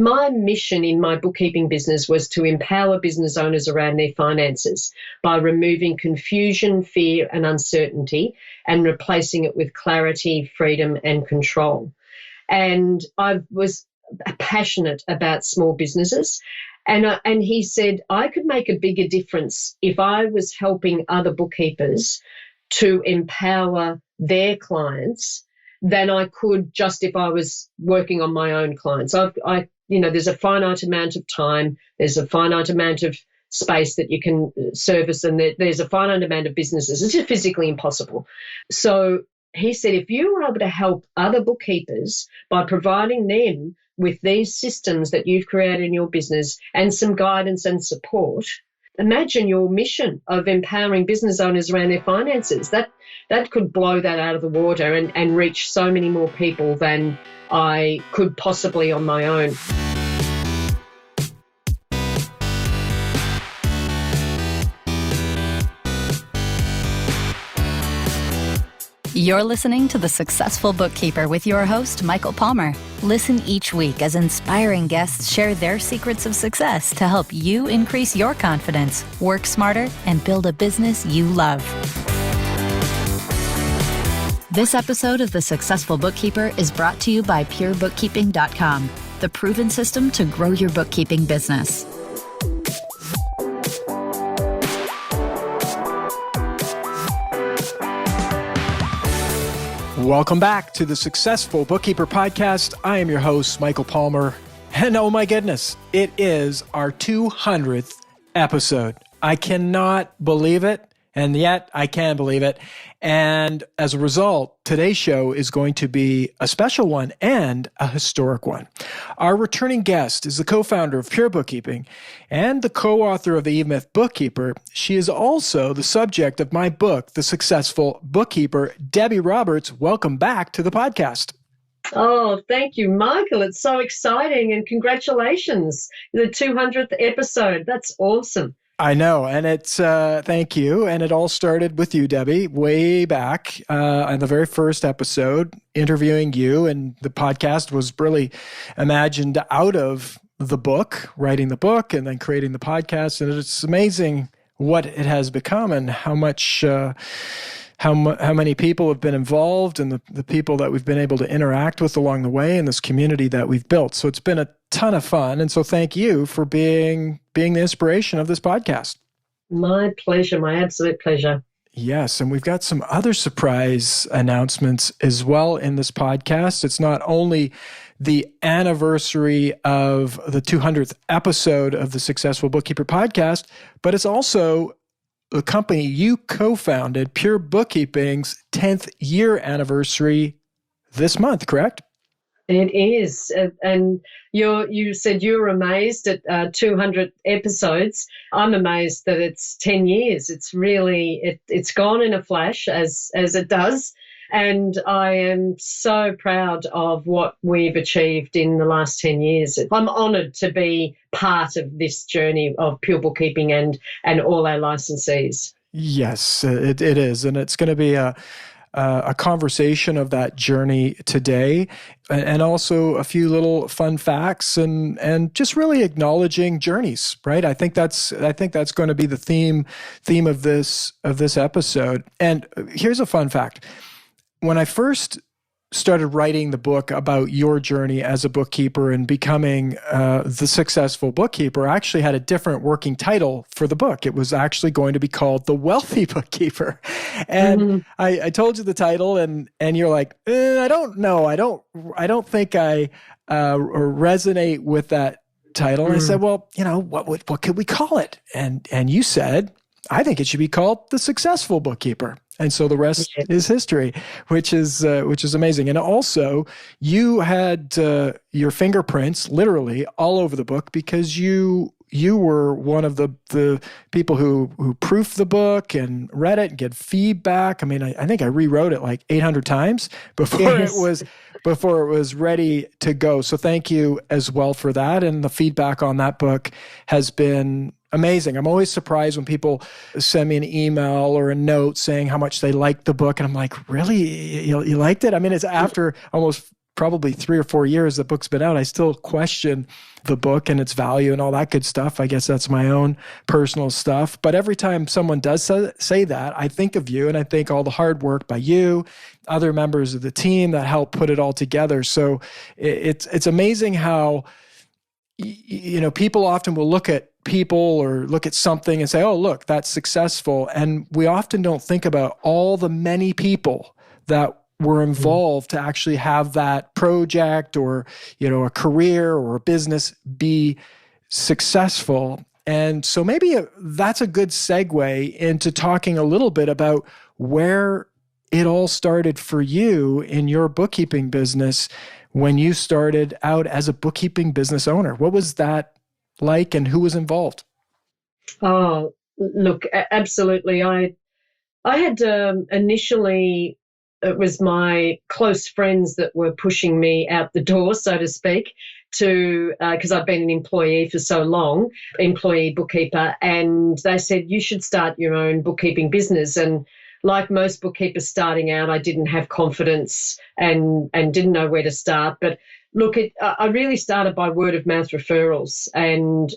My mission in my bookkeeping business was to empower business owners around their finances by removing confusion, fear, and uncertainty and replacing it with clarity, freedom, and control. And I was passionate about small businesses. And he said, I could make a bigger difference if I was helping other bookkeepers to empower their clients than I could just if I was working on my own clients. There's a finite amount of time, there's a finite amount of space that you can service, and there's a finite amount of businesses. It's just physically impossible. So he said, if you were able to help other bookkeepers by providing them with these systems that you've created in your business and some guidance and support, imagine your mission of empowering business owners around their finances. That could blow that out of the water and reach so many more people than I could possibly on my own. You're listening to The Successful Bookkeeper with your host, Michael Palmer. Listen each week as inspiring guests share their secrets of success to help you increase your confidence, work smarter, and build a business you love. This episode of The Successful Bookkeeper is brought to you by PureBookkeeping.com, the proven system to grow your bookkeeping business. Welcome back to the Successful Bookkeeper Podcast. I am your host, Michael Palmer. And oh my goodness, it is our 200th episode. I cannot believe it, and yet I can believe it. And as a result, today's show is going to be a special one and a historic one. Our returning guest is the co-founder of Pure Bookkeeping and the co-author of the E-Myth Bookkeeper. She is also the subject of my book, The Successful Bookkeeper. Debbie Roberts, welcome back to the podcast. Oh, thank you, Michael. It's so exciting, and congratulations. The 200th episode. That's awesome. I know, and it's thank you. And it all started with you, Debbie, way back on the very first episode, interviewing you. And the podcast was really imagined out of the book, writing the book, and then creating the podcast. And it's amazing what it has become and how much, how many people have been involved, and the people that we've been able to interact with along the way, and this community that we've built. So it's been a ton of fun. And so thank you for being the inspiration of this podcast. My pleasure. My absolute pleasure. Yes. And we've got some other surprise announcements as well in this podcast. It's not only the anniversary of the 200th episode of the Successful Bookkeeper podcast, but it's also the company you co-founded, Pure Bookkeeping's 10th year anniversary this month, correct? It is. And you said you were amazed at 200 episodes. I'm amazed that it's 10 years. It's really, it's gone in a flash as it does. And I am so proud of what we've achieved in the last 10 years. I'm honoured to be part of this journey of Pure Bookkeeping and all our licensees. Yes, it is. And it's going to be a conversation of that journey today, and also a few little fun facts and just really acknowledging journeys, right? I think that's going to be the theme of this episode. And here's a fun fact. When I first started writing the book about your journey as a bookkeeper and becoming the Successful Bookkeeper, I actually had a different working title for the book. It was actually going to be called The Wealthy Bookkeeper. And I told you the title, and you're like, I don't know. I don't think I resonate with that title. And I said, well, what could we call it? And you said, I think it should be called The Successful Bookkeeper. And so the rest is history, which is amazing. And also, you had your fingerprints literally all over the book because you were one of the people who proofed the book and read it and get feedback. I mean, I think I rewrote it like 800 times before it was ready to go. So thank you as well for that. And the feedback on that book has been amazing. I'm always surprised when people send me an email or a note saying how much they liked the book. And I'm like, really? You liked it? I mean, it's after almost probably 3 or 4 years the book's been out, I still question the book and its value and all that good stuff. I guess that's my own personal stuff. But every time someone does say that, I think of you and I think all the hard work by you, other members of the team that helped put it all together. So it's amazing how, people often will look at people or look at something and say, oh, look, that's successful. And we often don't think about all the many people that were involved to actually have that project or, a career or a business be successful. And so maybe that's a good segue into talking a little bit about where it all started for you in your bookkeeping business when you started out as a bookkeeping business owner. What was that like and who was involved? Oh, look, absolutely. I had initially, it was my close friends that were pushing me out the door, so to speak, because I've been an employee for so long, employee bookkeeper, and they said, you should start your own bookkeeping business. And like most bookkeepers starting out, I didn't have confidence and didn't know where to start. But look, I really started by word of mouth referrals, and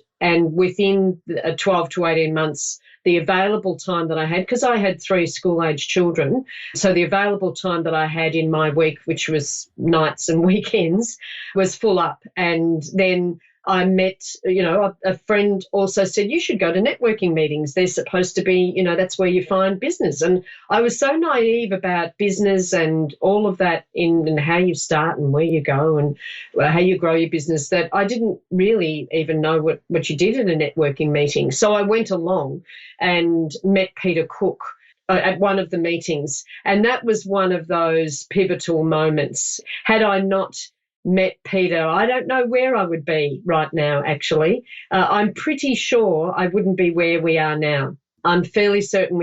within 12 to 18 months, the available time that I had, because I had 3 school-age children, so the available time that I had in my week, which was nights and weekends, was full up. And then I met, a friend also said, you should go to networking meetings. They're supposed to be, that's where you find business. And I was so naive about business and all of that and how you start and where you go and how you grow your business that I didn't really even know what you did at a networking meeting. So I went along and met Peter Cook at one of the meetings. And that was one of those pivotal moments. Had I not met Peter, I don't know where I would be right now, actually. I'm pretty sure I wouldn't be where we are now. I'm fairly certain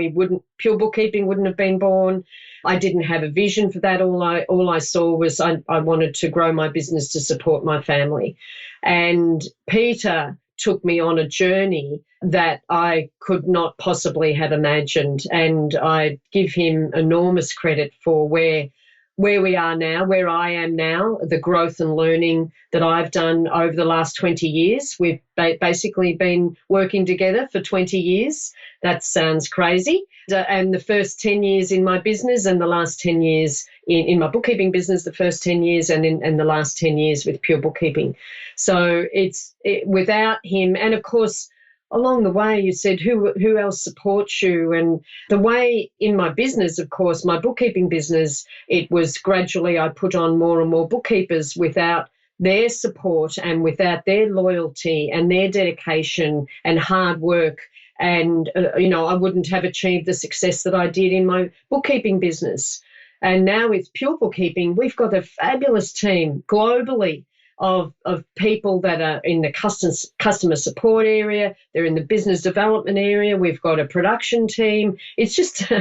Pure Bookkeeping wouldn't have been born. I didn't have a vision for that. All I saw was I wanted to grow my business to support my family. And Peter took me on a journey that I could not possibly have imagined. And I give him enormous credit for where we are now, where I am now, the growth and learning that I've done over the last 20 years. We've basically been working together for 20 years. That sounds crazy. And the first 10 years in my business and the last 10 years in my bookkeeping business, the first 10 years and the last 10 years with Pure Bookkeeping. So without him, and of course, along the way, you said, who else supports you? And the way in my business, of course, my bookkeeping business, it was gradually I put on more and more bookkeepers. Without their support and without their loyalty and their dedication and hard work, and, I wouldn't have achieved the success that I did in my bookkeeping business. And now with Pure Bookkeeping, we've got a fabulous team globally of people that are in the customer support area. They're in the business development area. We've got a production team. It's just,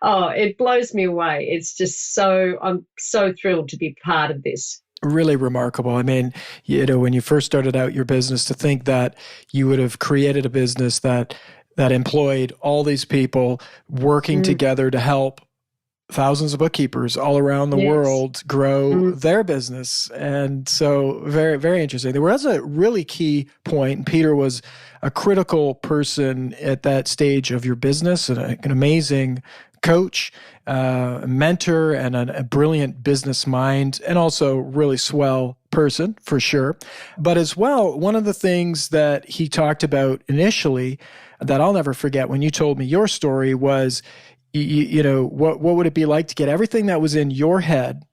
it blows me away. It's just I'm so thrilled to be part of this. Really remarkable. I mean, when you first started out your business, to think that you would have created a business that employed all these people working together to help thousands of bookkeepers all around the world grow their business. And so very, very interesting. There was a really key point, and Peter was a critical person at that stage of your business, and an amazing coach, a mentor, and a brilliant business mind, and also really swell person for sure. But as well, one of the things that he talked about initially that I'll never forget when you told me your story was, what would it be like to get everything that was in your head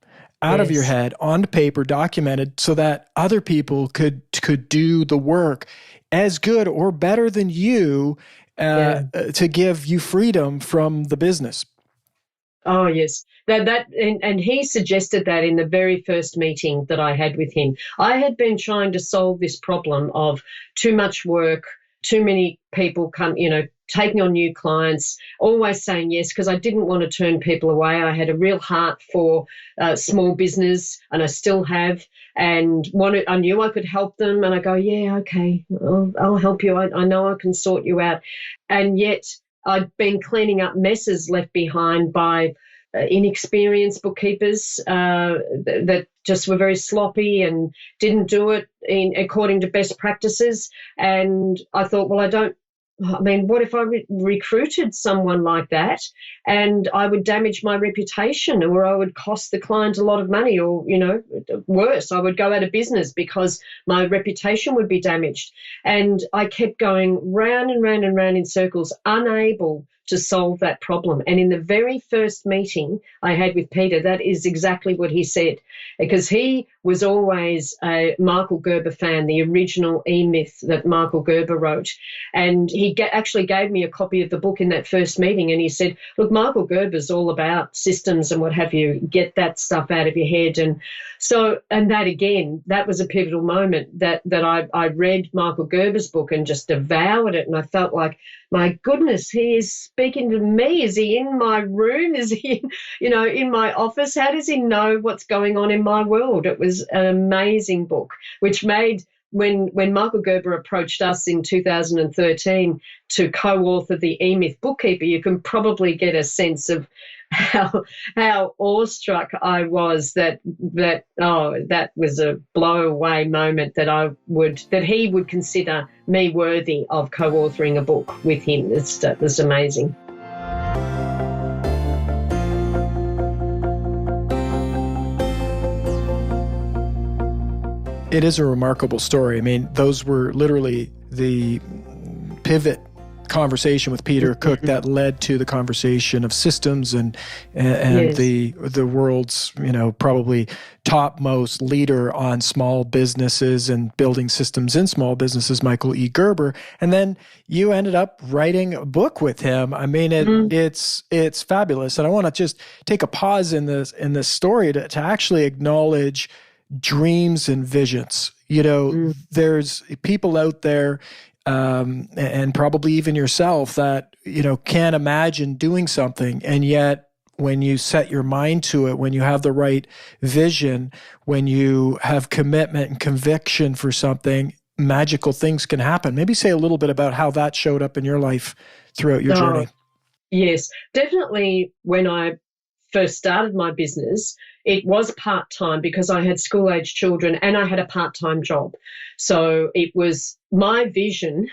out of your head onto paper, documented, so that other people could do the work as good or better than you to give you freedom from the business. Oh, yes. And he suggested that in the very first meeting that I had with him. I had been trying to solve this problem of too much work, too many people taking on new clients, always saying yes, because I didn't want to turn people away. I had a real heart for small business, and I still have, and I knew I could help them, and I go, yeah, okay, I'll help you. I know I can sort you out. And yet I'd been cleaning up messes left behind by inexperienced bookkeepers that just were very sloppy and didn't do it according to best practices. And I thought, well, what if I recruited someone like that, and I would damage my reputation, or I would cost the client a lot of money, or, worse, I would go out of business because my reputation would be damaged. And I kept going round and round and round in circles, unable to solve that problem. And in the very first meeting I had with Peter, that is exactly what he said, because he was always a Michael Gerber fan, the original E-Myth that Michael Gerber wrote. And he actually gave me a copy of the book in that first meeting, and he said, look, Michael Gerber's all about systems and what have you, get that stuff out of your head. And that again, that was a pivotal moment that I read Michael Gerber's book and just devoured it. And I felt like, my goodness, he is speaking to me. Is he in my room? Is he, in my office? How does he know what's going on in my world? It was an amazing book, which made, when Michael Gerber approached us in 2013 to co-author the E-Myth Bookkeeper, you can probably get a sense of how awestruck I was that was a blow away moment that he would consider me worthy of co-authoring a book with him. That was amazing. It is a remarkable story. I mean, those were literally the pivot conversation with Peter Cook that led to the conversation of systems and yes, the world's probably topmost leader on small businesses and building systems in small businesses, Michael E. Gerber. And then you ended up writing a book with him. I mean, it's fabulous. And I want to just take a pause in this story to actually acknowledge dreams and visions. There's people out there, and probably even yourself, that, can't imagine doing something. And yet when you set your mind to it, when you have the right vision, when you have commitment and conviction for something, magical things can happen. Maybe say a little bit about how that showed up in your life throughout your journey. Yes, definitely. When I first started my business, it was part-time because I had school-age children and I had a part-time job. So it was my vision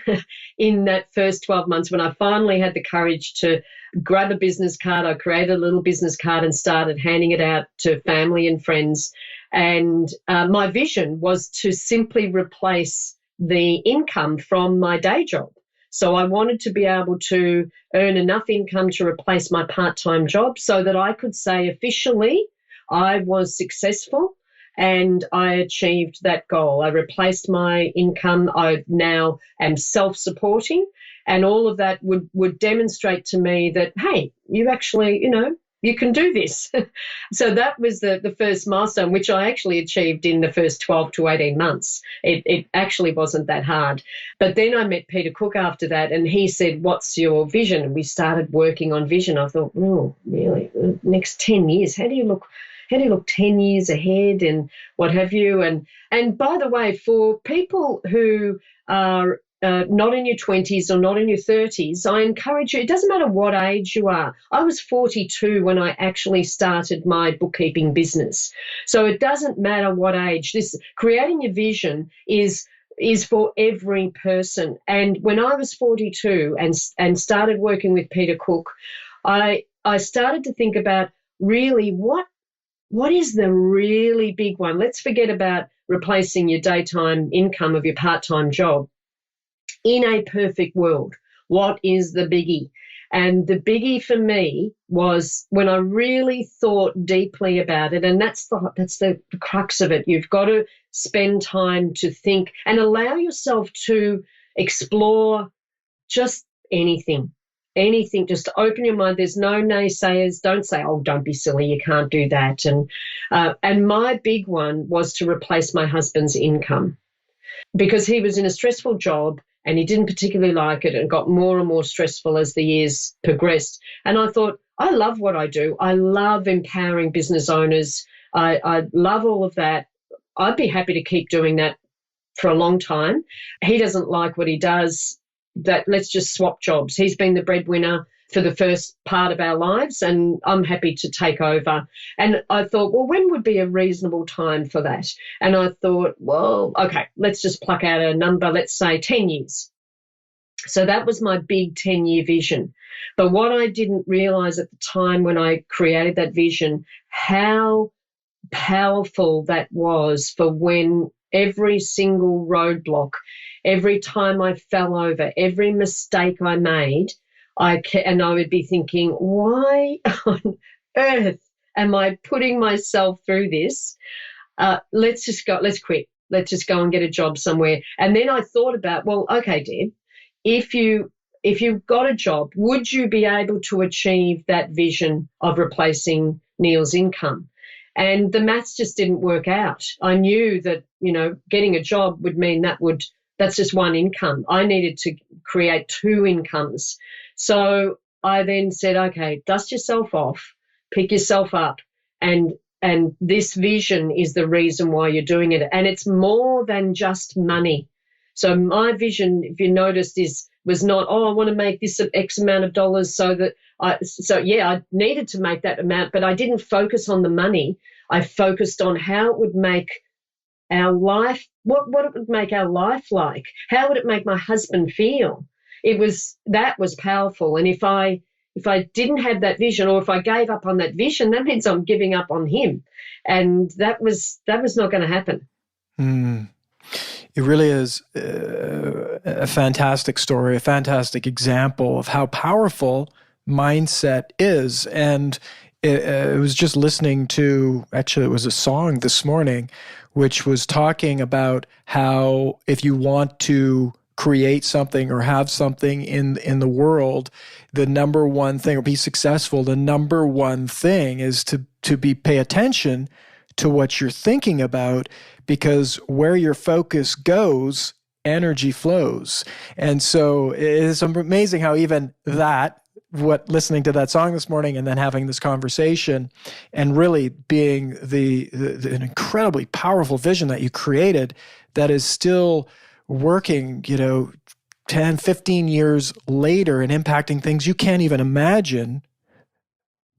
in that first 12 months when I finally had the courage to grab a business card. I created a little business card and started handing it out to family and friends. And my vision was to simply replace the income from my day job. So I wanted to be able to earn enough income to replace my part-time job so that I could say officially I was successful and I achieved that goal. I replaced my income. I now am self-supporting, and all of that would demonstrate to me that, hey, you actually, you can do this. So that was the first milestone, which I actually achieved in the first 12 to 18 months. It actually wasn't that hard. But then I met Peter Cook after that, and he said, what's your vision? And we started working on vision. I thought, oh, really, next 10 years, how do you look 10 years ahead and what have you? And by the way, for people who are not in your 20s or not in your 30s, I encourage you, it doesn't matter what age you are. I was 42 when I actually started my bookkeeping business. So it doesn't matter what age. This creating your vision is for every person. And when I was 42 and started working with Peter Cook, I started to think about really what is the really big one? Let's forget about replacing your daytime income of your part-time job. In a perfect world, what is the biggie? And the biggie for me was when I really thought deeply about it, and that's the crux of it. You've got to spend time to think and allow yourself to explore just anything. Anything, just open your mind. There's no naysayers. Don't say, oh, don't be silly, you can't do that. And my big one was to replace my husband's income because he was in a stressful job and he didn't particularly like it and got more and more stressful as the years progressed. And I thought, I love what I do. I love empowering business owners. I love all of that. I'd be happy to keep doing that for a long time. He doesn't like what he does. That let's just swap jobs. He's been the breadwinner for the first part of our lives, and I'm happy to take over. And I thought, well, when would be a reasonable time for that? And I thought, well, okay, let's just pluck out a number, let's say 10 years. So that was my big 10-year vision. But what I didn't realize at the time when I created that vision, how powerful that was for when every single roadblock, every time I fell over, every mistake I made, I would be thinking, why on earth am I putting myself through this? Let's quit. Let's just go and get a job somewhere. And then I thought about, well, okay, Deb, if you've got a job, would you be able to achieve that vision of replacing Neil's income? And the maths just didn't work out. I knew that, getting a job would mean that's just one income. I needed to create two incomes. So I then said, okay, dust yourself off, pick yourself up, and this vision is the reason why you're doing it. And it's more than just money. So my vision, if you noticed, was not, I want to make this X amount of dollars I needed to make that amount, but I didn't focus on the money. I focused on how it would make our life, what it would make our life like. How would it make my husband feel? That was powerful. And if I didn't have that vision, or if I gave up on that vision, that means I'm giving up on him. And that was not going to happen. It really is a fantastic story, a fantastic example of how powerful mindset is. And I was just listening to, actually it was a song this morning, which was talking about how if you want to create something or have something in the world, the number one thing, or be successful, the number one thing is to pay attention to what you're thinking about, because where your focus goes, energy flows. And so it's amazing how even that, listening to that song this morning and then having this conversation and really being an incredibly powerful vision that you created that is still working, 10, 15 years later and impacting things you can't even imagine.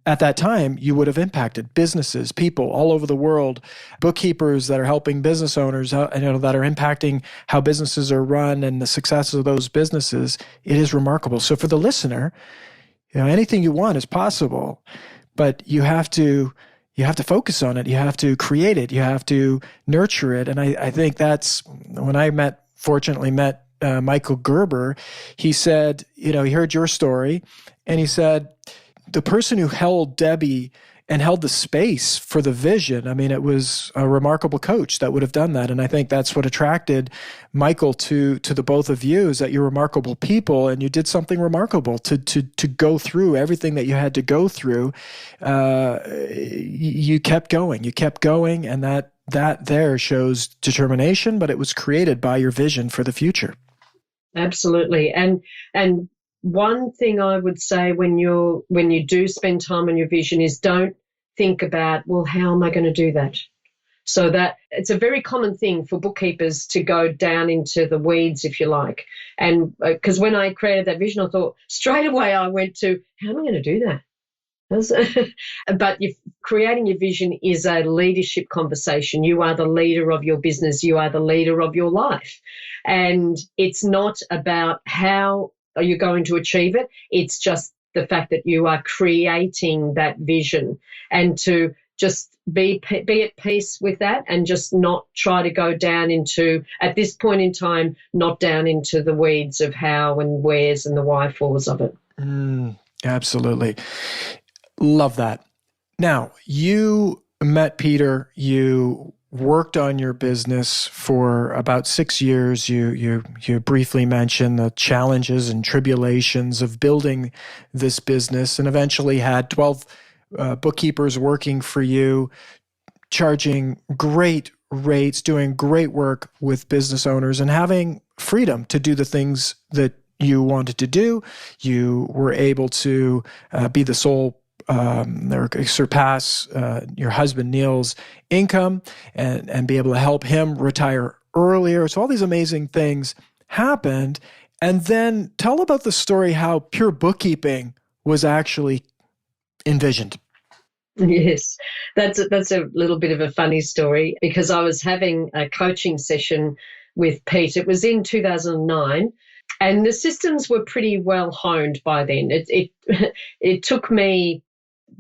At that time, you would have impacted businesses, people all over the world, bookkeepers that are helping business owners, that are impacting how businesses are run and the success of those businesses. It is remarkable. So for the listener, anything you want is possible, but you have to focus on it. You have to create it. You have to nurture it. And I think that's when I fortunately met Michael Gerber. He said, he heard your story, and he said, the person who held Debbie and held the space for the vision, it was a remarkable coach that would have done that. And I think that's what attracted Michael to the both of you, is that you're remarkable people and you did something remarkable to go through everything that you had to go through. You kept going, and that there shows determination, but it was created by your vision for the future. Absolutely. And one thing I would say when you do spend time on your vision is don't think about, well, how am I going to do that? So that it's a very common thing for bookkeepers to go down into the weeds, if you like. And because when I created that vision, I thought straight away I went to, how am I going to do that? But creating your vision is a leadership conversation. You are the leader of your business. You are the leader of your life. And it's not about how are you going to achieve it. It's just the fact that you are creating that vision, and to just be at peace with that, and just not try to go down into, at this point in time, not down into the weeds of how and where's and the why fors of it. Absolutely. Love that. Now, you met Peter, you worked on your business for about 6 years. You briefly mentioned the challenges and tribulations of building this business, and eventually had 12 bookkeepers working for you, charging great rates, doing great work with business owners, and having freedom to do the things that you wanted to do. You were able to be the sole surpass your husband Neil's income and be able to help him retire earlier. So all these amazing things happened. And then tell about the story how pure bookkeeping was actually envisioned? Yes, that's a little bit of a funny story, because I was having a coaching session with Pete. It was in 2009, and the systems were pretty well honed by then. It took me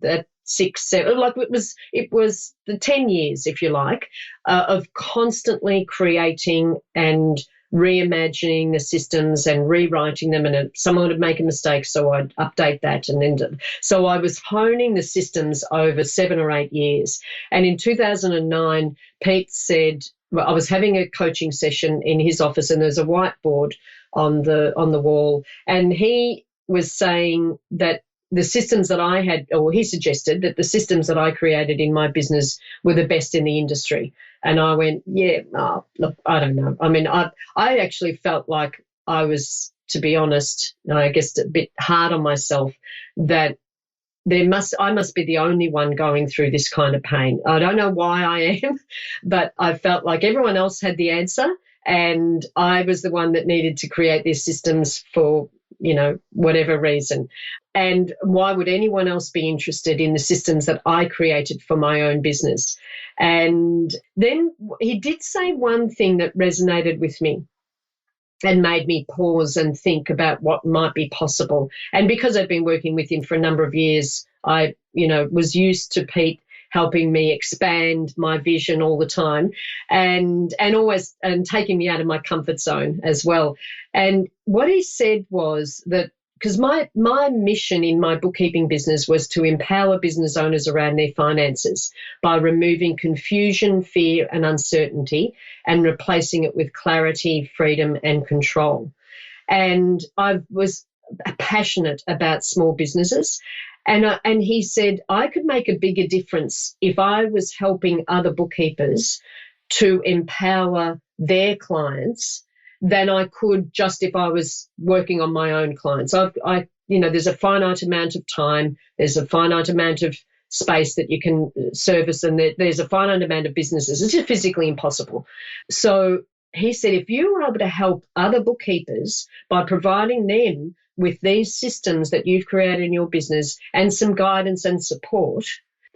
that 6, 7, like it was the 10 years, if you like, of constantly creating and reimagining the systems and rewriting them, and someone would make a mistake, so I'd update that, and then so I was honing the systems over 7 or 8 years. And in 2009, Pete said, well, I was having a coaching session in his office, and there's a whiteboard on the wall, and he was saying that the systems that I had, or he suggested that the systems that I created in my business were the best in the industry. And I went, yeah, look, I don't know. I mean, I actually felt like I was, to be honest, I guess a bit hard on myself, that I must be the only one going through this kind of pain. I don't know why I am, but I felt like everyone else had the answer, and I was the one that needed to create these systems for, whatever reason. And why would anyone else be interested in the systems that I created for my own business? And then he did say one thing that resonated with me and made me pause and think about what might be possible. And because I've been working with him for a number of years, I, was used to Pete helping me expand my vision all the time, and always taking me out of my comfort zone as well. And what he said was that, because my mission in my bookkeeping business was to empower business owners around their finances by removing confusion, fear, and uncertainty, and replacing it with clarity, freedom, and control. And I was passionate about small businesses. And he said I could make a bigger difference if I was helping other bookkeepers to empower their clients than I could just if I was working on my own clients. There's a finite amount of time, there's a finite amount of space that you can service, and there's a finite amount of businesses. It's just physically impossible. So he said, if you were able to help other bookkeepers by providing them with these systems that you've created in your business and some guidance and support,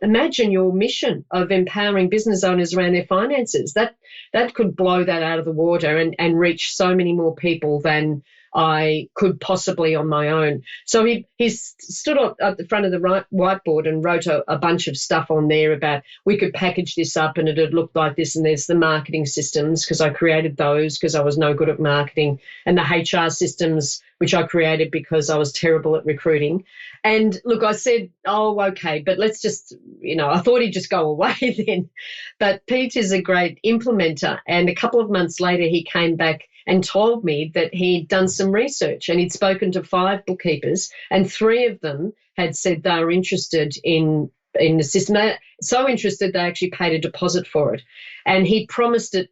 imagine your mission of empowering business owners around their finances. That could blow that out of the water and reach so many more people than I could possibly on my own. So he stood up at the front of the whiteboard and wrote a bunch of stuff on there about we could package this up and it'd look like this, and there's the marketing systems, because I created those because I was no good at marketing, and the HR systems, which I created because I was terrible at recruiting. And look, I said, oh, okay, but let's just, I thought he'd just go away then. But Pete is a great implementer, and a couple of months later he came back and told me that he'd done some research and he'd spoken to 5 bookkeepers, and 3 of them had said they were interested in the system. They so interested they actually paid a deposit for it, and he promised that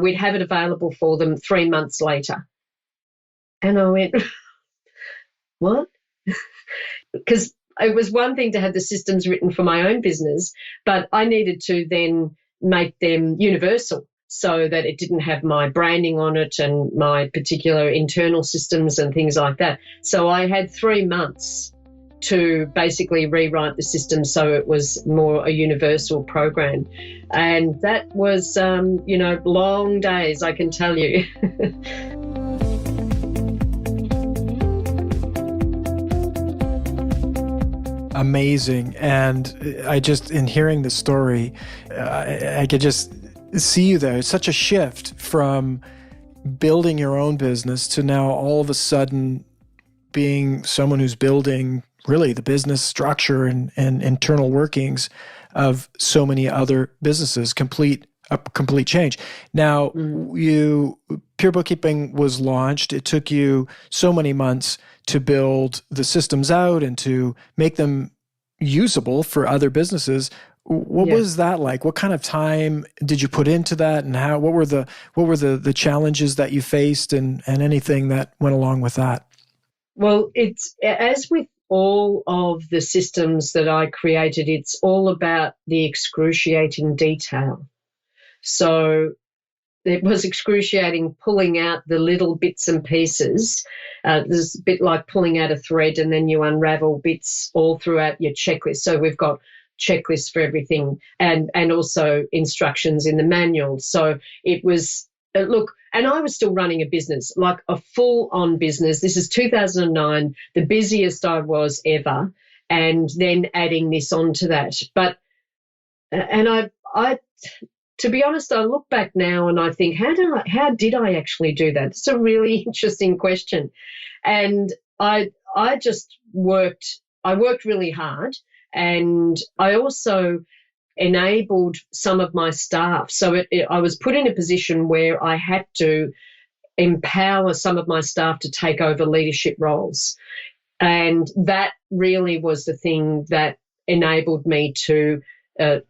we'd have it available for them 3 months later. And I went, what? Because it was one thing to have the systems written for my own business, but I needed to then make them universal, so that it didn't have my branding on it and my particular internal systems and things like that. So I had 3 months to basically rewrite the system so it was more a universal program. And that was, long days, I can tell you. Amazing. And in hearing the story, I could just see you there. It's such a shift from building your own business to now all of a sudden being someone who's building really the business structure and internal workings of so many other businesses. A complete change. Now, Pure Bookkeeping was launched. It took you so many months to build the systems out and to make them usable for other businesses. What was that like? What kind of time did you put into that, and what were the challenges that you faced, and anything that went along with that? Well, it's as with all of the systems that I created, it's all about the excruciating detail. So it was excruciating pulling out the little bits and pieces. There's a bit like pulling out a thread and then you unravel bits all throughout your checklist. So we've got checklists for everything and also instructions in the manual. So it was, look, and I was still running a business, like a full-on business. This is 2009, the busiest I was ever, and then adding this onto that. But, and I to be honest, I look back now and I think, how did I actually do that? It's a really interesting question. And I just worked really hard, and I also enabled some of my staff. So I was put in a position where I had to empower some of my staff to take over leadership roles. And that really was the thing that enabled me to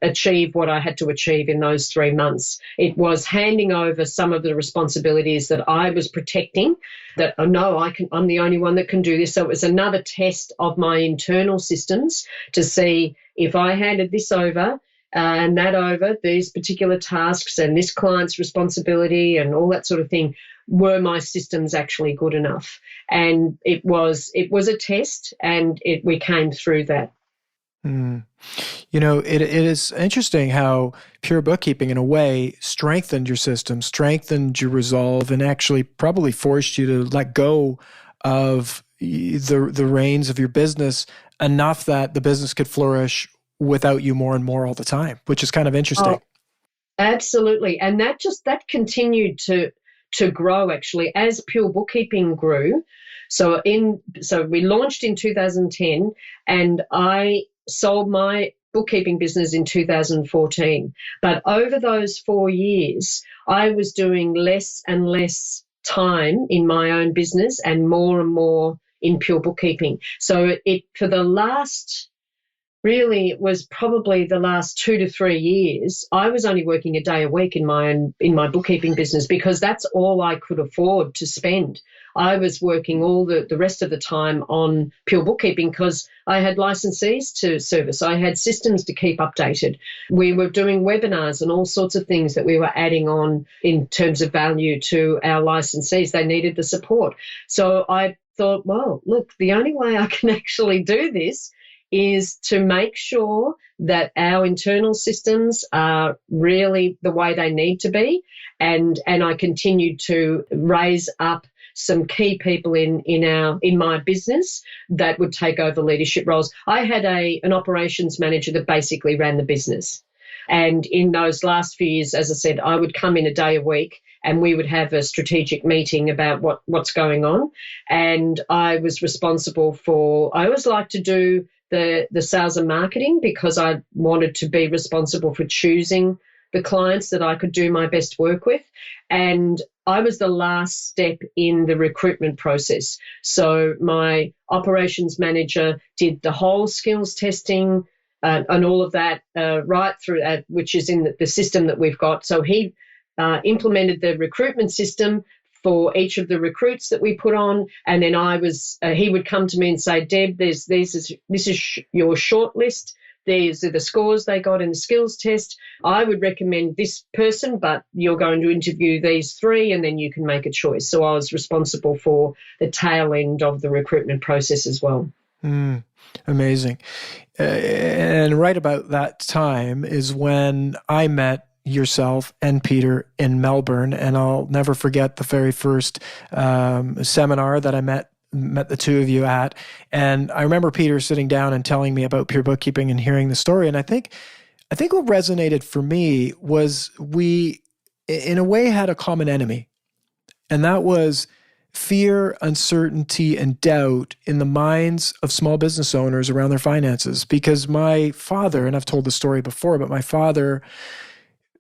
achieve what I had to achieve in those 3 months. It was handing over some of the responsibilities that I was protecting, that I'm the only one that can do this. So it was another test of my internal systems to see if I handed this over and that over, these particular tasks and this client's responsibility and all that sort of thing, were my systems actually good enough? And it was a test, and we came through that. You know, it is interesting how pure bookkeeping, in a way, strengthened your system, strengthened your resolve, and actually probably forced you to let go of the reins of your business enough that the business could flourish without you more and more all the time, which is kind of interesting. Oh, absolutely. And that continued to grow, actually, as pure bookkeeping grew. So we launched in 2010, and I sold my bookkeeping business in 2014. But over those 4 years, I was doing less and less time in my own business and more in pure bookkeeping. So it was probably the last 2 to 3 years, I was only working a day a week in my bookkeeping business, because that's all I could afford to spend. I was working all the rest of the time on pure bookkeeping because I had licensees to service. I had systems to keep updated. We were doing webinars and all sorts of things that we were adding on in terms of value to our licensees. They needed the support. So I thought, well, look, the only way I can actually do this is to make sure that our internal systems are really the way they need to be. And I continued to raise up some key people in my business that would take over leadership roles. I had an operations manager that basically ran the business. And in those last few years, as I said, I would come in a day a week and we would have a strategic meeting about what's going on. And I was responsible for, I always like to do the sales and marketing, because I wanted to be responsible for choosing the clients that I could do my best work with. And I was the last step in the recruitment process. So my operations manager did the whole skills testing and all of that right through, which is in the system that we've got. So he implemented the recruitment system for each of the recruits that we put on, and then he would come to me and say, Deb, this is your short list. These are the scores they got in the skills test. I would recommend this person, but you're going to interview these 3 and then you can make a choice. So I was responsible for the tail end of the recruitment process as well. Amazing. And right about that time is when I met yourself and Peter in Melbourne. And I'll never forget the very first seminar that I met the two of you at. And I remember Peter sitting down and telling me about pure bookkeeping and hearing the story. And I think what resonated for me was we, in a way, had a common enemy. And that was fear, uncertainty, and doubt in the minds of small business owners around their finances. Because my father, and I've told the story before, but my father,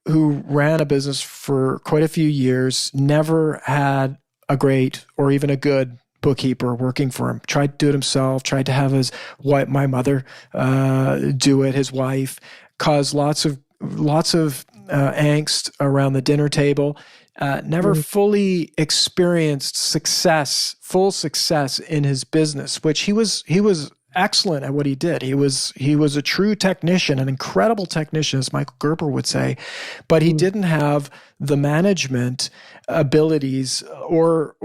who ran a business for quite a few years, never had a great or even a good bookkeeper working for him. Tried to do it himself, tried to have my mother do it, his wife, caused lots of angst around the dinner table. Never fully experienced full success in his business, which he was excellent at what he did. He was a true technician, an incredible technician, as Michael Gerber would say, but he didn't have the management abilities or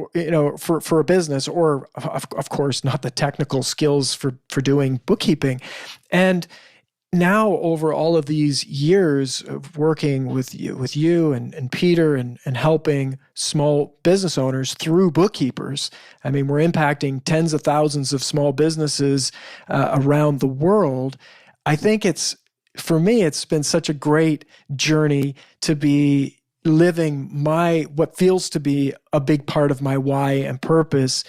for a business, or of course not the technical skills for doing bookkeeping. And now, over all of these years of working with you and Peter and helping small business owners through bookkeepers, I mean, we're impacting tens of thousands of small businesses around the world. I think for me, it's been such a great journey to be living what feels to be a big part of my why and purpose,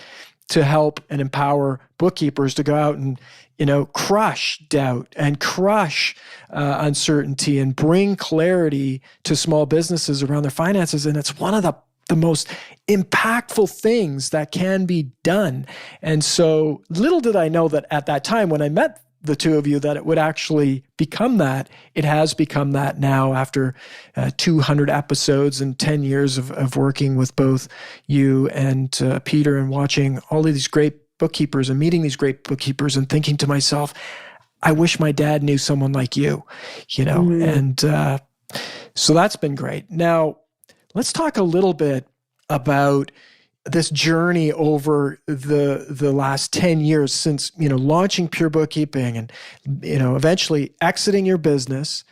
to help and empower bookkeepers to go out and crush doubt and crush uncertainty and bring clarity to small businesses around their finances. And it's one of the most impactful things that can be done. And so little did I know that at that time when I met the two of you, that it would actually become that. It has become that now after 200 episodes and 10 years of working with both you and Peter, and watching all of these great bookkeepers and meeting these great bookkeepers and thinking to myself, I wish my dad knew someone like you, and so that's been great. Now, let's talk a little bit about this journey over the last 10 years since, launching Pure Bookkeeping and, eventually exiting your business.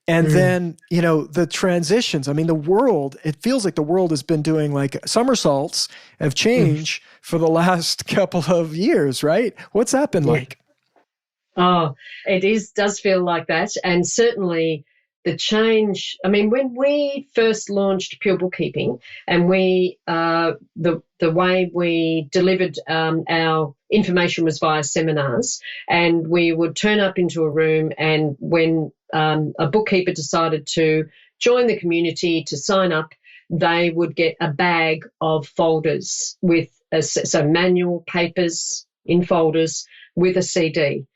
And then, the transitions. I mean, it feels like the world has been doing like somersaults of change for the last couple of years, right? What's that been like? Oh, does feel like that. And certainly the change, I mean, when we first launched Pure Bookkeeping, and the way we delivered our information was via seminars, and we would turn up into a room, and when a bookkeeper decided to join the community to sign up, they would get a bag of folders with manual papers in folders with a CD.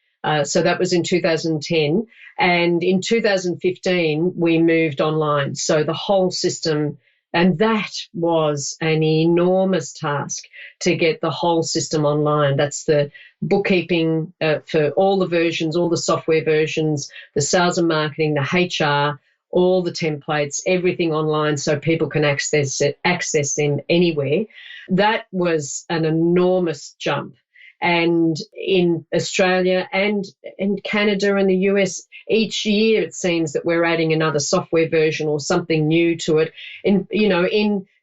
So that was in 2010. And in 2015, we moved online. So the whole system, and that was an enormous task to get the whole system online. That's the bookkeeping for all the versions, all the software versions, the sales and marketing, the HR, all the templates, everything online so people can access them anywhere. That was an enormous jump. And in Australia and in Canada and the US, each year it seems that we're adding another software version or something new to it. In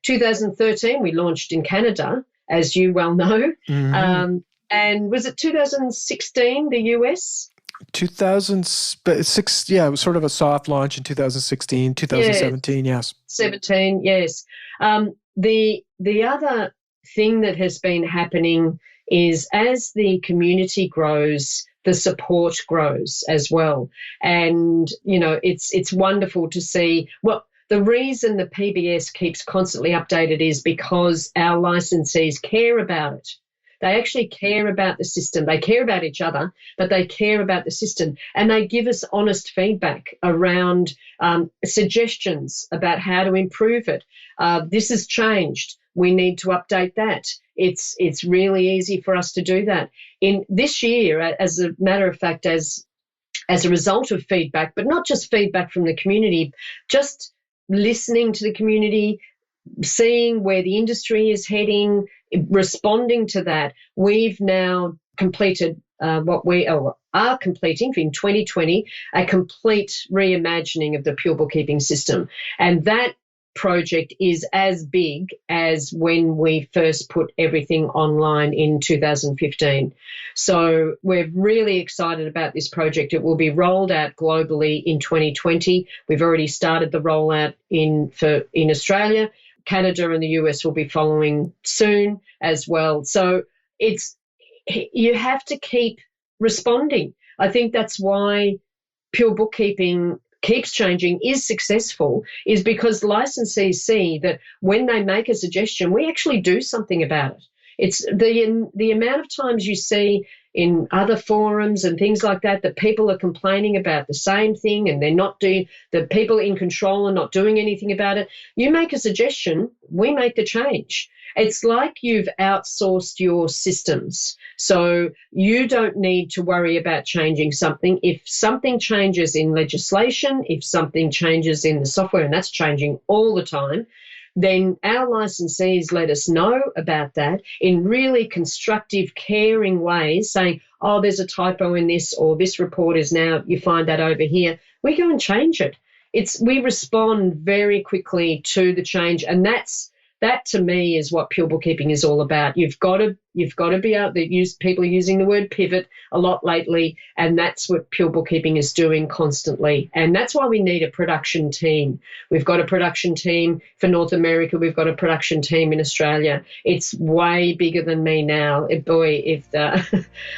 2013, we launched in Canada, as you well know. And was it 2016, the US? 2006, yeah, it was sort of a soft launch in 2016, 2017, yes. 17, yes. The other thing that has been happening is as the community grows, the support grows as well. And, it's wonderful to see. Well, the reason the PBS keeps constantly updated is because our licensees care about it. They actually care about the system. They care about each other, but they care about the system. And they give us honest feedback around suggestions about how to improve it. This has changed. We need to update that. It's really easy for us to do that. In this year, as a matter of fact, as a result of feedback, but not just feedback from the community, just listening to the community, seeing where the industry is heading, responding to that, we've now completed what we are completing in 2020, a complete reimagining of the Pure Bookkeeping system. And that project is as big as when we first put everything online in 2015. So we're really excited about this project. It will be rolled out globally in 2020. We've already started the rollout in Australia. Canada and the US will be following soon as well. So you have to keep responding. I think that's why Pure Bookkeeping keeps changing, is successful, is because licensees see that when they make a suggestion, we actually do something about it. It's the amount of times you see in other forums and things like that people are complaining about the same thing and the people in control are not doing anything about it. You make a suggestion, we make the change. It's like you've outsourced your systems. So you don't need to worry about changing something. If something changes in legislation, if something changes in the software, and that's changing all the time, then our licensees let us know about that in really constructive, caring ways, saying, oh, there's a typo in this, or this report is now, you find that over here. We go and change it. We respond very quickly to the change, and that to me is what pure bookkeeping is all about. You've got to be able to use, people are using the word pivot a lot lately, and that's what pure bookkeeping is doing constantly. And that's why we need a production team. We've got a production team for North America. We've got a production team in Australia. It's way bigger than me now.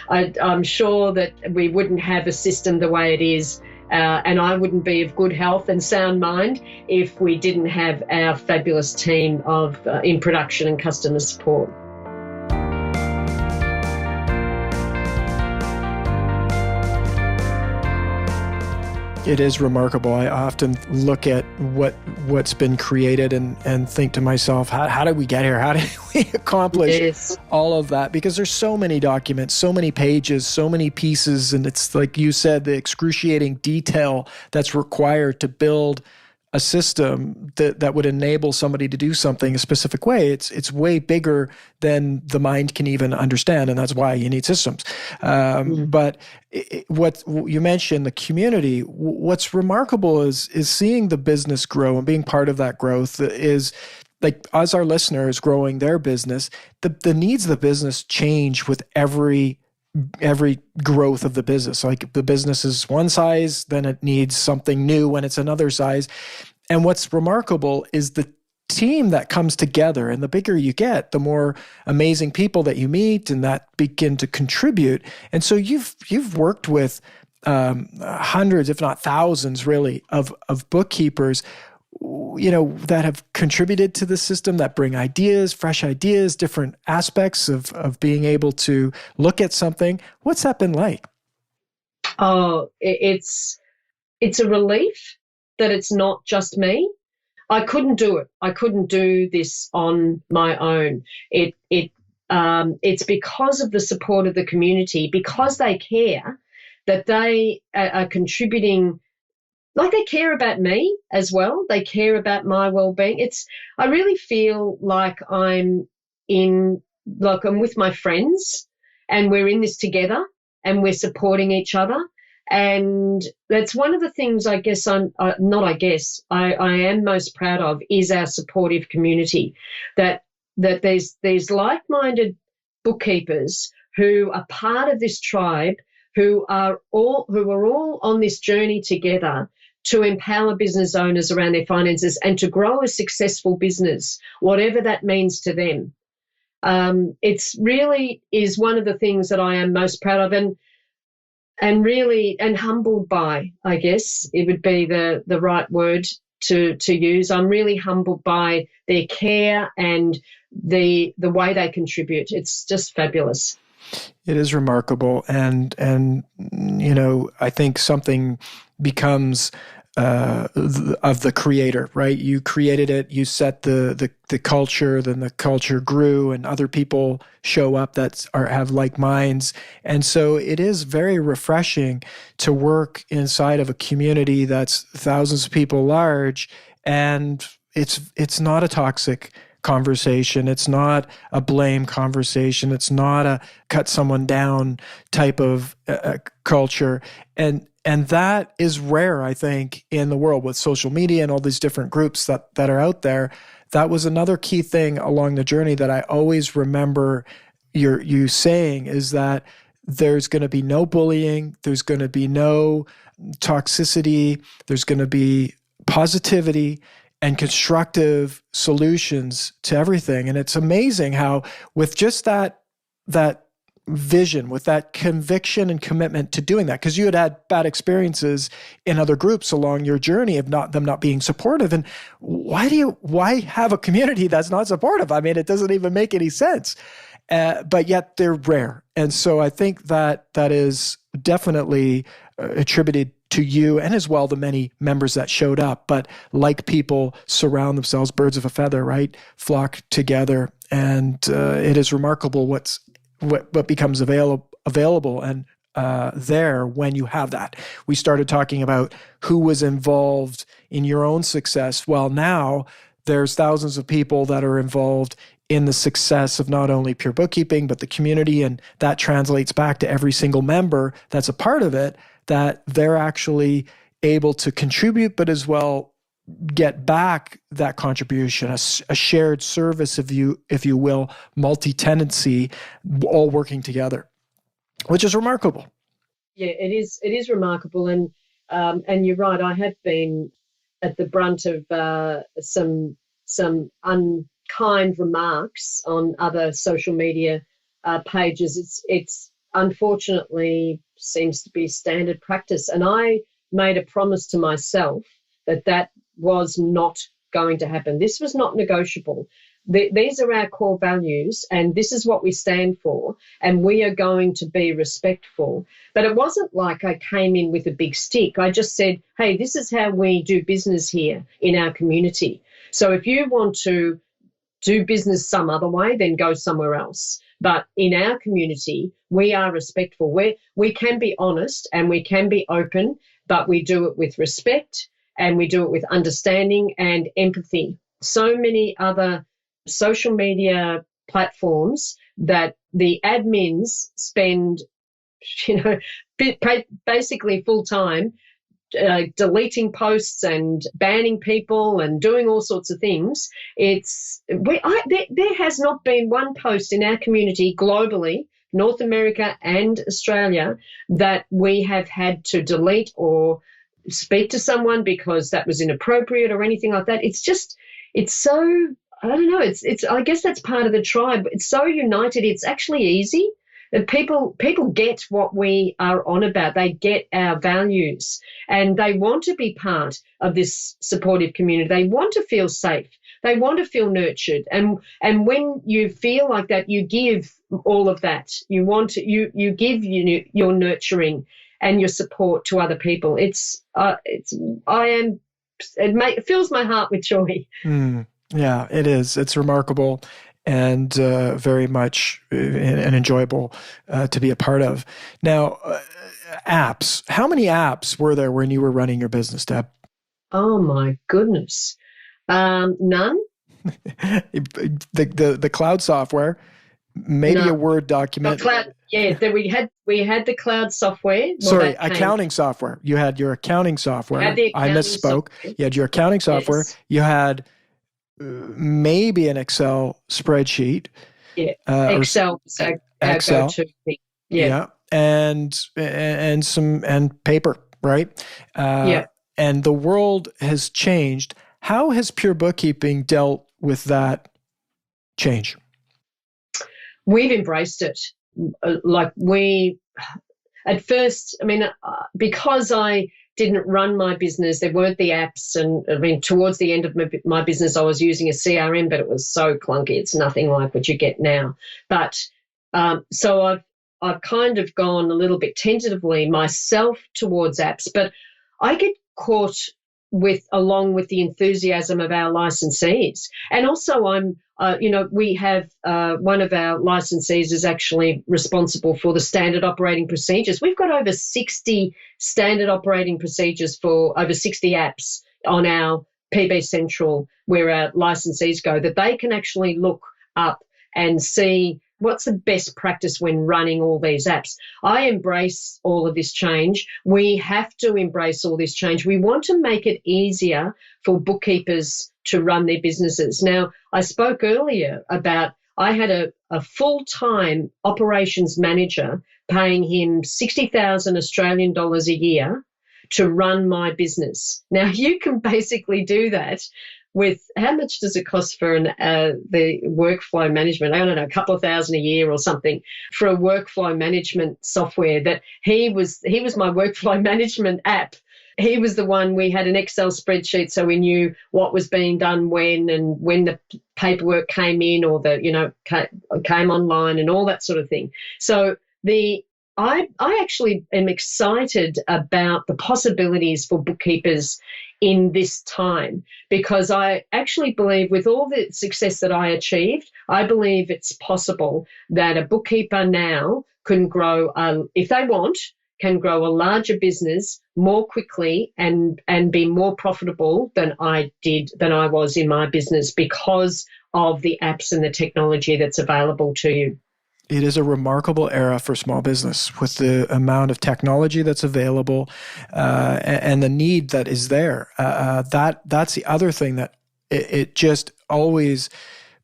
I'm sure that we wouldn't have a system the way it is. And I wouldn't be of good health and sound mind if we didn't have our fabulous team of in production and customer support. It is remarkable. I often look at what's been created and think to myself, how did we get here? How did we accomplish all of that? Because there's so many documents, so many pages, so many pieces, and it's like you said, the excruciating detail that's required to build a system that would enable somebody to do something a specific way. It's way bigger than the mind can even understand, and that's why you need systems. But what you mentioned, the community, what's remarkable is seeing the business grow and being part of that growth is like, as our listeners growing their business, the needs of the business change with every growth of the business. Like, the business is one size, then it needs something new when it's another size. And what's remarkable is the team that comes together, and the bigger you get, the more amazing people that you meet and that begin to contribute. And so you've worked with hundreds, if not thousands, really, of bookkeepers, that have contributed to the system, that bring ideas, fresh ideas, different aspects of being able to look at something. What's that been like? Oh, it's a relief that it's not just me. I couldn't do it. I couldn't do this on my own. It's because of the support of the community, because they care, that they are contributing. Like, they care about me as well. They care about my well-being. I really feel like I'm with my friends, and we're in this together, and we're supporting each other. And that's one of the things I am most proud of, is our supportive community, that there's like-minded bookkeepers who are part of this tribe, who are all on this journey together to empower business owners around their finances and to grow a successful business, whatever that means to them. It's really is one of the things that I am most proud of, and humbled by, I guess it would be the right word to use. I'm really humbled by their care and the way they contribute. It's just fabulous. It is remarkable, and I think something becomes of the creator, right? You created it, you set the culture, then the culture grew, and other people show up that have like minds. And so it is very refreshing to work inside of a community that's thousands of people large, and it's not a toxic conversation. It's not a blame conversation. It's not a cut someone down type of culture. And that is rare, I think, in the world with social media and all these different groups that are out there. That was another key thing along the journey that I always remember you saying, is that there's going to be no bullying, there's going to be no toxicity, there's going to be positivity and constructive solutions to everything. And it's amazing how, with just that vision, with that conviction and commitment to doing that, because you had bad experiences in other groups along your journey of them not being supportive. And why have a community that's not supportive? I mean, it doesn't even make any sense. but yet they're rare. And so I think that is definitely attributed to you and as well the many members that showed up. But like people surround themselves, birds of a feather, right? Flock together. And it is remarkable what becomes available and there when you have that. We started talking about who was involved in your own success. Well, now there's thousands of people that are involved in the success of not only Pure Bookkeeping, but the community. And that translates back to every single member that's a part of it, that they're actually able to contribute, but as well get back that contribution, a shared service, if you will, multi-tenancy, all working together, which is remarkable. Yeah, it is. It is remarkable, and you're right. I have been at the brunt of some unkind remarks on other social media pages. It's unfortunately seems to be standard practice, and I made a promise to myself that was not going to happen. This was not negotiable. These are our core values, and this is what we stand for, and we are going to be respectful. But it wasn't like I came in with a big stick. I just said, hey, this is how we do business here in our community. So if you want to do business some other way, then go somewhere else. But in our community, we are respectful. We can be honest and we can be open, but we do it with respect and we do it with understanding and empathy. So many other social media platforms that the admins spend, basically full time deleting posts and banning people and doing all sorts of things. There has not been one post in our community globally, North America and Australia, that we have had to delete or speak to someone because that was inappropriate or anything like that. It's so, I don't know, I guess that's part of the tribe. It's so united. It's actually easy. People get what we are on about. They get our values and they want to be part of this supportive community. They want to feel safe. They want to feel nurtured. And when you feel like that, you give all of that. You give your nurturing and your support to other people. It fills my heart with joy. Yeah, it is. It's remarkable and very much and enjoyable to be a part of. Now, apps. How many apps were there when you were running your business, Deb? Oh my goodness, none. the cloud software, maybe a Word document. We had the cloud software. Sorry, accounting software. You had your accounting software. I misspoke. Software. You had your accounting software. Yes. You had maybe an Excel spreadsheet. Yeah, Excel. Excel. Yeah, and paper, right? And the world has changed. How has Pure Bookkeeping dealt with that change? We've embraced it. At first, because I didn't run my business, there weren't the apps. And towards the end of my business, I was using a CRM, but it was so clunky. It's nothing like what you get now. But so I've kind of gone a little bit tentatively myself towards apps, but I get caught along with the enthusiasm of our licensees. And also we have one of our licensees is actually responsible for the standard operating procedures. We've got over 60 standard operating procedures for over 60 apps on our PB Central where our licensees go that they can actually look up and see what's the best practice when running all these apps. I embrace all of this change. We have to embrace all this change. We want to make it easier for bookkeepers to run their businesses. Now, I spoke earlier about I had a full-time operations manager paying him 60,000 Australian dollars a year to run my business. Now, you can basically do that with how much does it cost for the workflow management? I don't know, a couple of $1,000 a year or something for a workflow management software that he was my workflow management app. he was the one, we had an Excel spreadsheet so we knew what was being done when and when the paperwork came in or came online and all that sort of thing. So I actually am excited about the possibilities for bookkeepers in this time, because I actually believe with all the success that I achieved, I believe it's possible that a bookkeeper now can grow, if they want, can grow a larger business more quickly and be more profitable than I was in my business because of the apps and the technology that's available to you. It is a remarkable era for small business with the amount of technology that's available and the need that is there. That's the other thing that it just always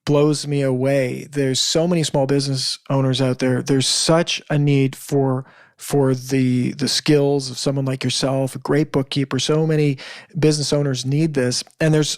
blows me away. There's so many small business owners out there. There's such a need for the skills of someone like yourself, a great bookkeeper. So many business owners need this, and there's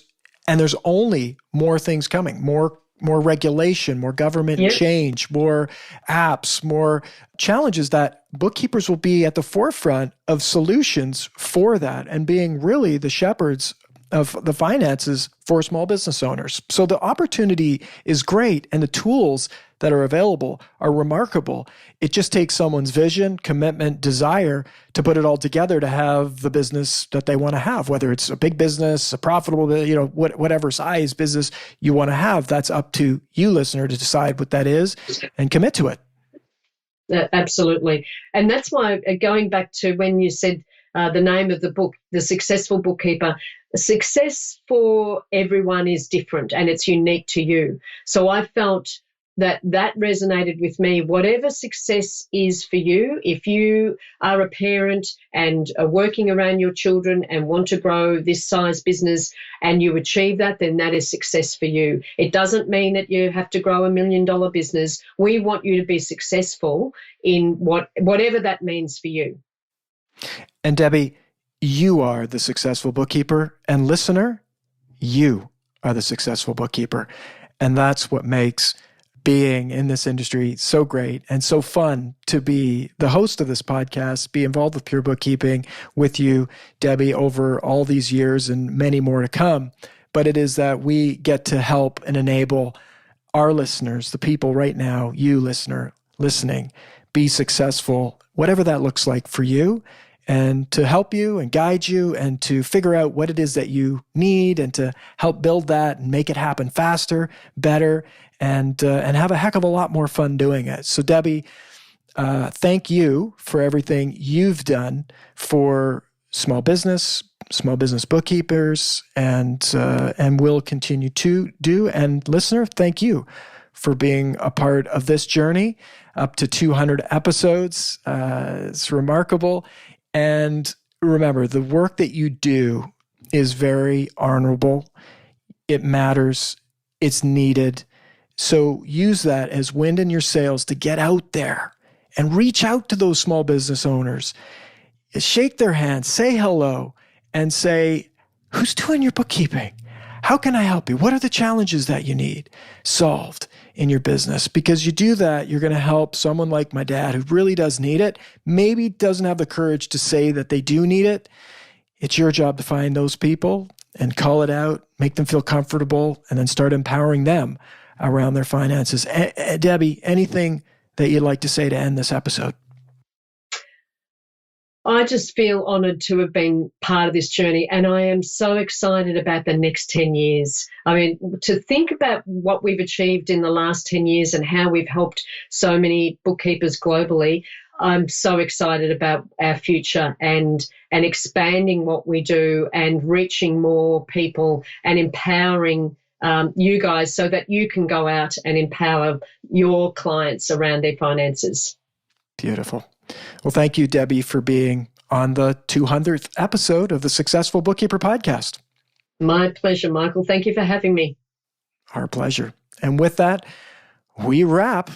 only more things coming, more regulation, more government change, more apps, more challenges that bookkeepers will be at the forefront of solutions for that and being really the shepherds of the finances for small business owners. So the opportunity is great and the tools that are available are remarkable. It just takes someone's vision, commitment, desire to put it all together to have the business that they want to have, whether it's a big business, a profitable, whatever size business you want to have. That's up to you, listener, to decide what that is and commit to it. Absolutely. And that's why, going back to when you said the name of the book, The Successful Bookkeeper, success for everyone is different and it's unique to you. So I felt that resonated with me. Whatever success is for you, if you are a parent and are working around your children and want to grow this size business and you achieve that, then that is success for you. It doesn't mean that you have to grow $1 million business. We want you to be successful in whatever that means for you. And Debbie, you are the successful bookkeeper, and listener, you are the successful bookkeeper. And that's what makes being in this industry so great and so fun to be the host of this podcast, be involved with Pure Bookkeeping with you, Debbie, over all these years and many more to come. But it is that we get to help and enable our listeners, the people right now, you listener, listening, be successful, whatever that looks like for you, and to help you and guide you and to figure out what it is that you need and to help build that and make it happen faster, better, and have a heck of a lot more fun doing it. So Debbie, thank you for everything you've done for small business bookkeepers, and will continue to do. And listener, thank you for being a part of this journey up to 200 episodes. It's remarkable. And remember, the work that you do is very honorable. It matters. It's needed. So use that as wind in your sails to get out there and reach out to those small business owners. Shake their hands, say hello, and say, who's doing your bookkeeping? How can I help you? What are the challenges that you need solved in your business? Because you do that, you're going to help someone like my dad who really does need it, maybe doesn't have the courage to say that they do need it. It's your job to find those people and call it out, make them feel comfortable, and then start empowering them around their finances. Debbie, anything that you'd like to say to end this episode? I just feel honoured to have been part of this journey, and I am so excited about the next 10 years. I mean, to think about what we've achieved in the last 10 years and how we've helped so many bookkeepers globally, I'm so excited about our future and expanding what we do and reaching more people and empowering you guys so that you can go out and empower your clients around their finances. Beautiful. Well, thank you, Debbie, for being on the 200th episode of the Successful Bookkeeper Podcast. My pleasure, Michael. Thank you for having me. Our pleasure. And with that, we wrap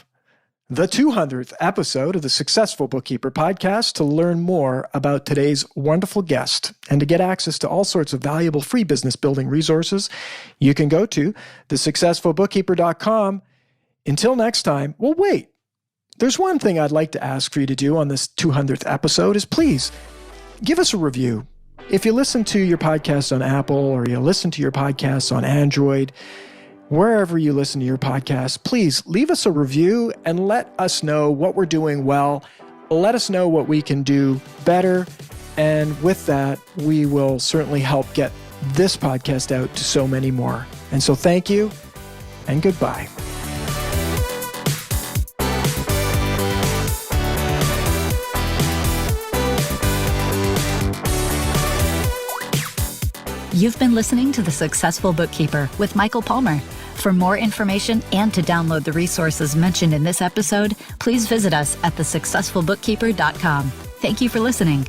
the 200th episode of the Successful Bookkeeper Podcast. To learn more about today's wonderful guest and to get access to all sorts of valuable free business building resources, you can go to thesuccessfulbookkeeper.com. Until next time, well, wait. There's one thing I'd like to ask for you to do on this 200th episode is please give us a review If you listen to your podcast on Apple or you listen to your podcasts on Android, wherever you listen to your podcast, please leave us a review and let us know what we're doing well. Let us know what we can do better. And with that, we will certainly help get this podcast out to so many more. And so thank you and goodbye. You've been listening to The Successful Bookkeeper with Michael Palmer. For more information and to download the resources mentioned in this episode, please visit us at thesuccessfulbookkeeper.com. Thank you for listening.